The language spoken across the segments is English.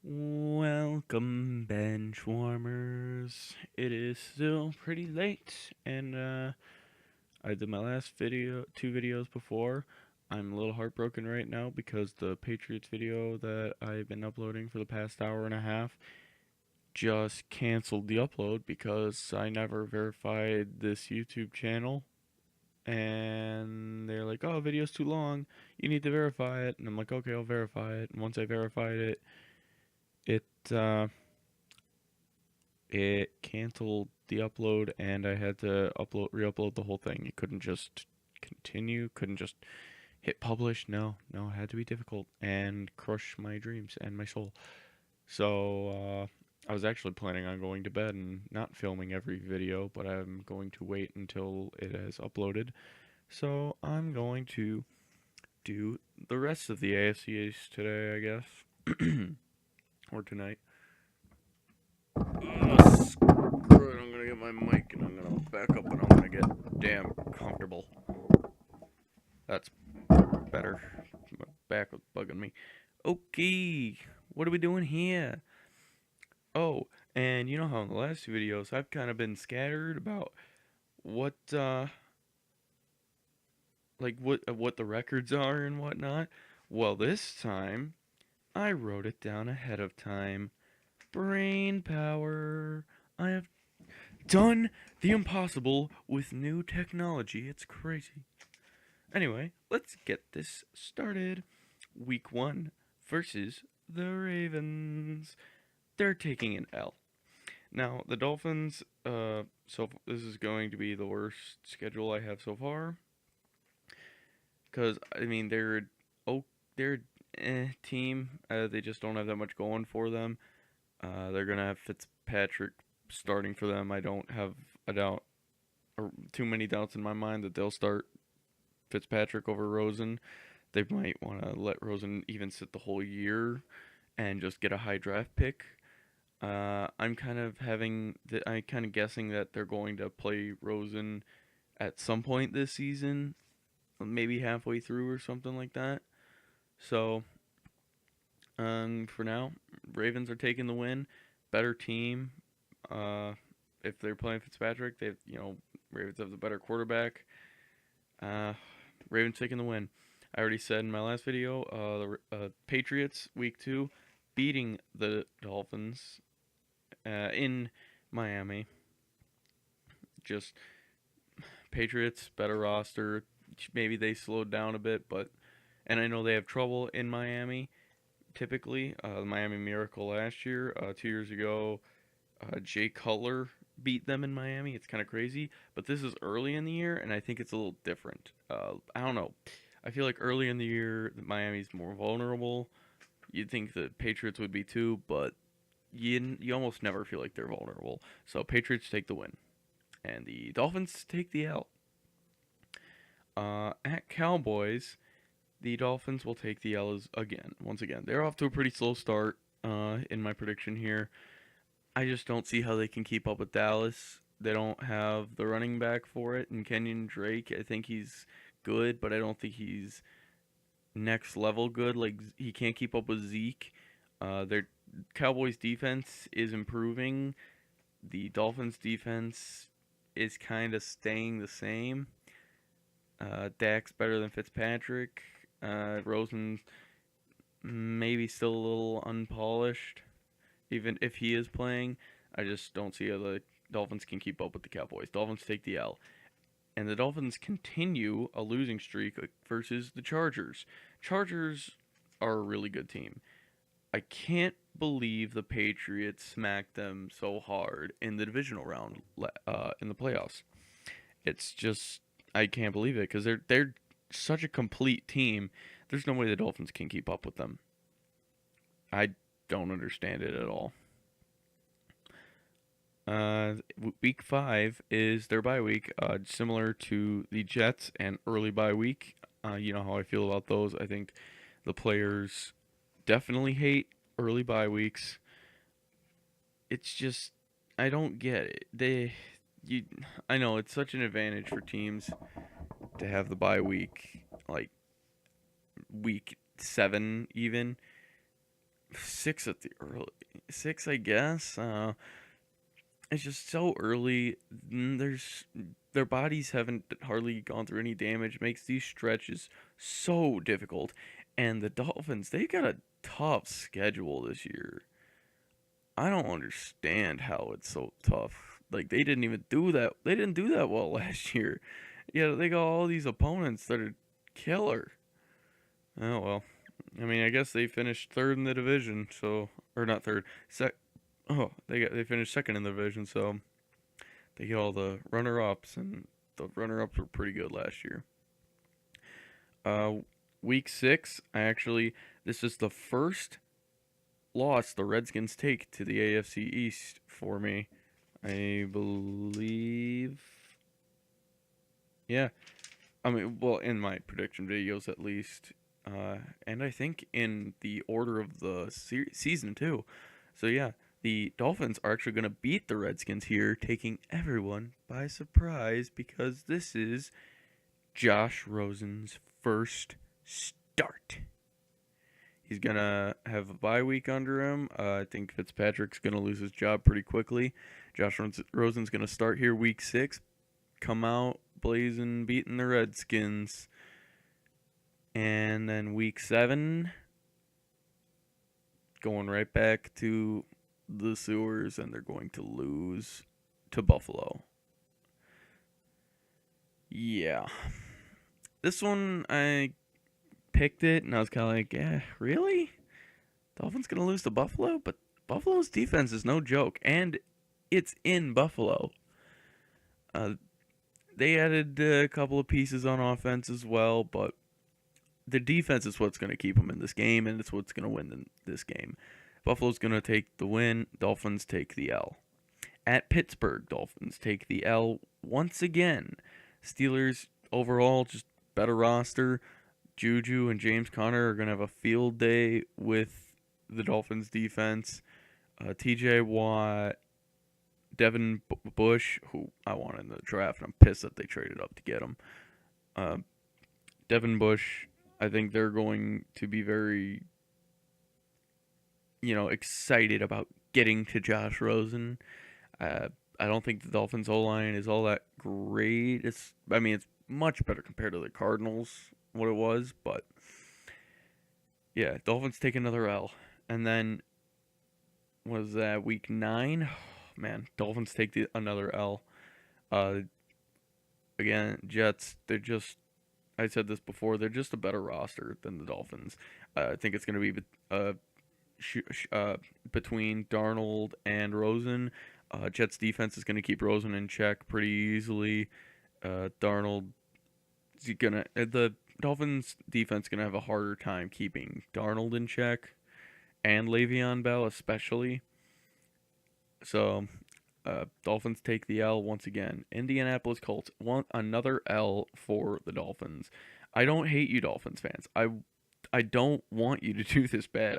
Welcome, bench warmers. It is still pretty late, and I did my last two videos before. I'm a little heartbroken right now because the Patriots video that I've been uploading for the past hour and a half just canceled the upload because I never verified this YouTube channel. And they're like, "Oh, video's too long. You need to verify it." And I'm like, "Okay, I'll verify it." And once I verified it, it uh, it canceled the upload and I had to re-upload the whole thing. It couldn't just continue, couldn't just hit publish. No, it had to be difficult and crush my dreams and my soul. So I was actually planning on going to bed and not filming every video, but I'm going to wait until it has uploaded. So I'm going to do the rest of the AFCs today, I guess, or tonight. Screw it, I'm gonna get my mic and I'm gonna back up and I'm gonna get damn comfortable. That's better. My back was bugging me. Okay, what are we doing here? Oh, and you know how in the last two videos I've kind of been scattered about what, what the records are and whatnot? Well, this time I wrote it down ahead of time. Brain power. I have done the impossible with new technology. It's crazy. Anyway, let's get this started. Week 1 versus the Ravens. They're taking an L. Now, the Dolphins, so this is going to be the worst schedule I have so far. Because, I mean, they're team. They just don't have that much going for them. They're going to have Fitzpatrick starting for them. I don't have a doubt, or too many doubts in my mind that they'll start Fitzpatrick over Rosen. They might want to let Rosen even sit the whole year and just get a high draft pick. I'm kind of guessing that they're going to play Rosen at some point this season, maybe halfway through or something like that. So, for now, Ravens are taking the win. Better team. Uh, if they're playing Fitzpatrick, Ravens have the better quarterback. Uh, Ravens taking the win. I already said in my last video, the Patriots week 2 beating the Dolphins in Miami. Just Patriots better roster. Maybe they slowed down a bit, and I know they have trouble in Miami. Typically, the Miami Miracle last year, 2 years ago, Jay Cutler beat them in Miami. It's kind of crazy, but this is early in the year, and I think it's a little different. I don't know. I feel like early in the year, Miami's more vulnerable. You'd think the Patriots would be too, but you almost never feel like they're vulnerable. So Patriots take the win, and the Dolphins take the L. At Cowboys, the Dolphins will take the L's again. Once again, they're off to a pretty slow start. In my prediction here, I just don't see how they can keep up with Dallas. They don't have the running back for it, and Kenyon Drake, I think he's good, but I don't think he's next level good. Like he can't keep up with Zeke. Their Cowboys defense is improving. The Dolphins defense is kind of staying the same. Dak's better than Fitzpatrick. Rosen's maybe still a little unpolished, even if he is playing. I just don't see how the Dolphins can keep up with the Cowboys. Dolphins take the L. And the Dolphins continue a losing streak versus the Chargers. Chargers are a really good team. I can't believe the Patriots smacked them so hard in the divisional round in the playoffs. It's just I can't believe it because they're such a complete team. There's no way the Dolphins can keep up with them. I don't understand it at all. Week 5 is their bye week, similar to the Jets and early bye week. You know how I feel about those. I think the players definitely hate early bye weeks. It's just I don't get it. I know it's such an advantage for teams to have the bye week, like week 7 even. six at the early six, I guess. It's just so early. There's their bodies haven't hardly gone through any damage. Makes these stretches so difficult. And the Dolphins, they got a tough schedule this year. I don't understand how it's so tough. Like they didn't even do that. They didn't do that well last year. Yeah, they got all these opponents that are killer. Oh well. I mean, I guess they finished third in the division, so or not third, they finished second in the division, so they get all the runner-ups, and the runner-ups were pretty good last year. Uh, week 6, this is the first loss the Redskins take to the AFC East for me. I believe, yeah. I mean, well, in my prediction videos at least, and I think in the order of the season too. So yeah, the Dolphins are actually going to beat the Redskins here, taking everyone by surprise because this is Josh Rosen's first start. He's going to have a bye week under him. I think Fitzpatrick's going to lose his job pretty quickly. Josh Rosen's going to start here week 6, come out blazing, beating the Redskins. And then week 7, going right back to the sewers, and they're going to lose to Buffalo. Yeah. This one, I picked it, and I was kind of like, yeah, really? Dolphins going to lose to Buffalo? But Buffalo's defense is no joke, and it's in Buffalo. They added a couple of pieces on offense as well, but the defense is what's going to keep them in this game, and it's what's going to win this game. Buffalo's going to take the win. Dolphins take the L. At Pittsburgh, Dolphins take the L once again. Steelers overall just better roster. Juju and James Conner are going to have a field day with the Dolphins defense. TJ Watt, Devin Bush, who I wanted in the draft. I'm pissed that they traded up to get him. Devin Bush, I think they're going to be very, excited about getting to Josh Rosen. I don't think the Dolphins O-line is all that great. It's much better compared to the Cardinals, what it was, but yeah, Dolphins take another L. And then, was that week 9? Oh, man, Dolphins take another L. Again, Jets, I said this before, they're just a better roster than the Dolphins. I think it's going to be between Darnold and Rosen. Jets defense is going to keep Rosen in check pretty easily. The Dolphins defense is going to have a harder time keeping Darnold in check, and Le'Veon Bell especially. So, Dolphins take the L once again. Indianapolis Colts want another L for the Dolphins. I don't hate you, Dolphins fans. I don't want you to do this bad.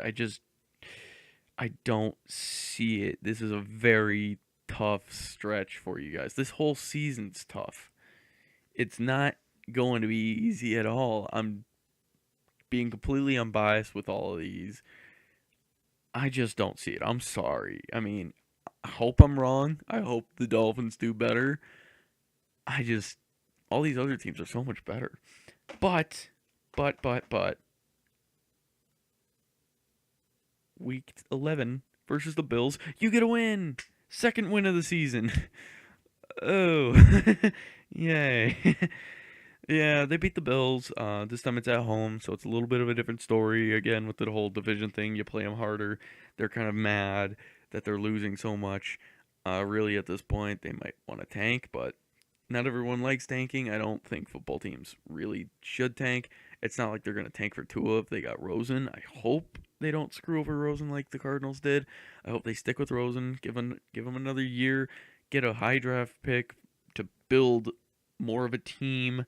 I don't see it. This is a very tough stretch for you guys. This whole season's tough. It's not going to be easy at all. I'm being completely unbiased with all of these. I just don't see it. I'm sorry. I mean, I hope I'm wrong. I hope the Dolphins do better. All these other teams are so much better. But, week 11 versus the Bills, you get a win. Second win of the season. Oh, yay. Yeah, they beat the Bills. This time it's at home, so it's a little bit of a different story. Again, with the whole division thing, you play them harder. They're kind of mad that they're losing so much. Really, at this point, they might want to tank, but not everyone likes tanking. I don't think football teams really should tank. It's not like they're going to tank for Tua if they got Rosen. I hope they don't screw over Rosen like the Cardinals did. I hope they stick with Rosen, give him another year, get a high draft pick to build more of a team,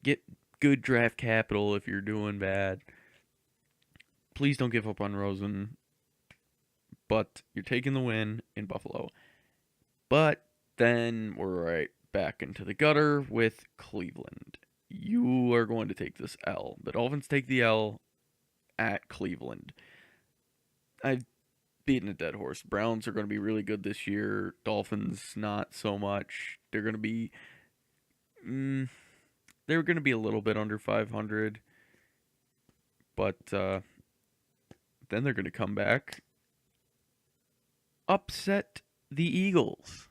get good draft capital if you're doing bad. Please don't give up on Rosen. But you're taking the win in Buffalo. But then we're right back into the gutter with Cleveland. You are going to take this L. The Dolphins take the L at Cleveland. I've beaten a dead horse. Browns are going to be really good this year. Dolphins not so much. They're going to be mm, they're going to be a little bit under 500, but then they're going to come back, upset the Eagles.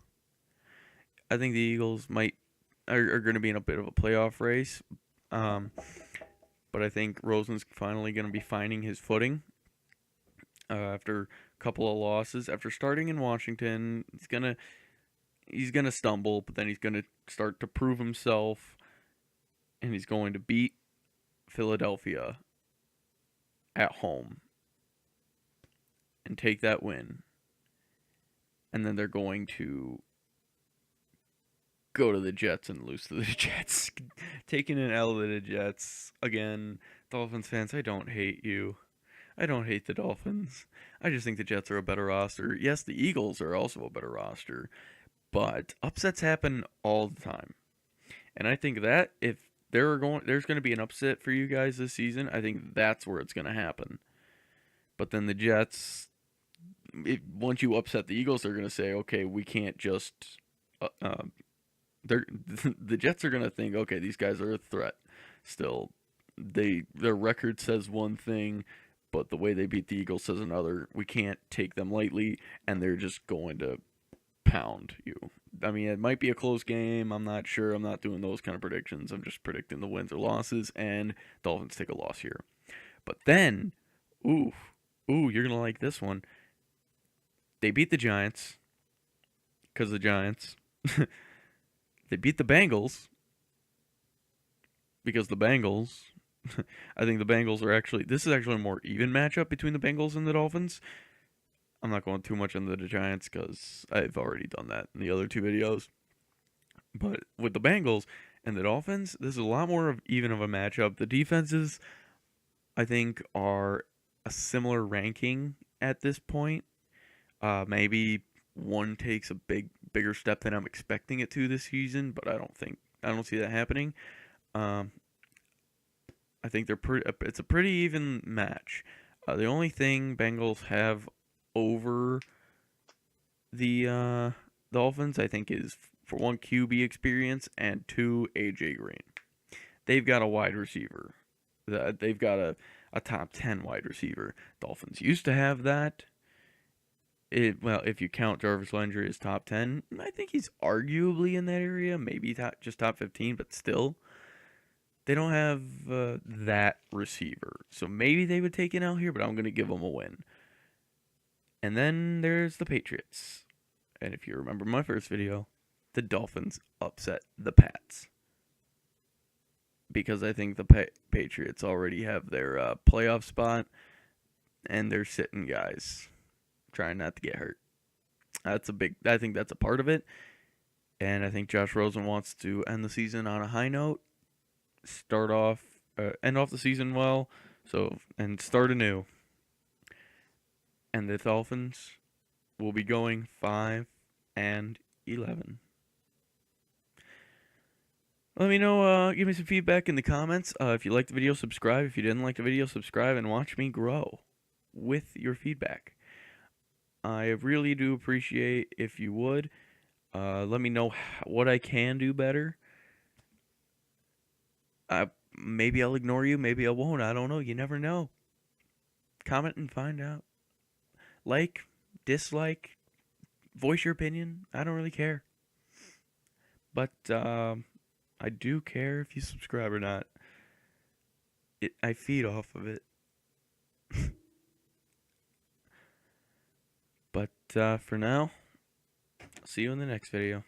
I think the Eagles are going to be in a bit of a playoff race. Um, but I think Rosen's finally going to be finding his footing after a couple of losses. After starting in Washington, he's gonna stumble, but then he's gonna start to prove himself, and he's going to beat Philadelphia at home and take that win. And then they're going to go to the Jets and lose to the Jets, taking an L to the Jets again. Dolphins fans, I don't hate you. I don't hate the Dolphins. I just think the Jets are a better roster. Yes, the Eagles are also a better roster, but upsets happen all the time. And I think that if there's going to be an upset for you guys this season, I think that's where it's going to happen. But then the Jets, once you upset the Eagles, they're going to say, okay, we can't just. They're the Jets are going to think, okay, these guys are a threat. Still, their record says one thing, but the way they beat the Eagles says another. We can't take them lightly, and they're just going to pound you. I mean, it might be a close game. I'm not sure. I'm not doing those kind of predictions. I'm just predicting the wins or losses, and Dolphins take a loss here. But then, ooh, you're gonna like this one. They beat the Giants because the Giants. They beat the Bengals because the Bengals. I think the Bengals are actually. This is actually a more even matchup between the Bengals and the Dolphins. I'm not going too much into the Giants because I've already done that in the other two videos. But with the Bengals and the Dolphins, this is a lot more of even of a matchup. The defenses, I think, are a similar ranking at this point. Maybe one takes a bigger step than I'm expecting it to this season, but I don't see that happening. Um, I think it's a pretty even match. The only thing Bengals have over the Dolphins, I think, is for one QB experience and two AJ Green. They've got a wide receiver. They've got a top 10 wide receiver. Dolphins used to have that. Well, if you count Jarvis Landry as top 10, I think he's arguably in that area. Maybe just top 15, but still. They don't have that receiver. So maybe they would take it out here, but I'm going to give them a win. And then there's the Patriots. And if you remember my first video, the Dolphins upset the Pats. Because I think the Patriots already have their playoff spot, and they're sitting guys trying not to get hurt. I think that's a part of it. And I think Josh Rosen wants to end the season on a high note, end off the season well, and start anew. And the Dolphins will be going 5-11. Let me know, give me some feedback in the comments. If you liked the video, subscribe. If you didn't like the video, subscribe and watch me grow with your feedback. I really do appreciate if you would. Let me know what I can do better. Maybe I'll ignore you, maybe I won't. I don't know. You never know. Comment and find out. Like, dislike, voice your opinion. I don't really care. But I do care if you subscribe or not. I feed off of it. But for now, I'll see you in the next video.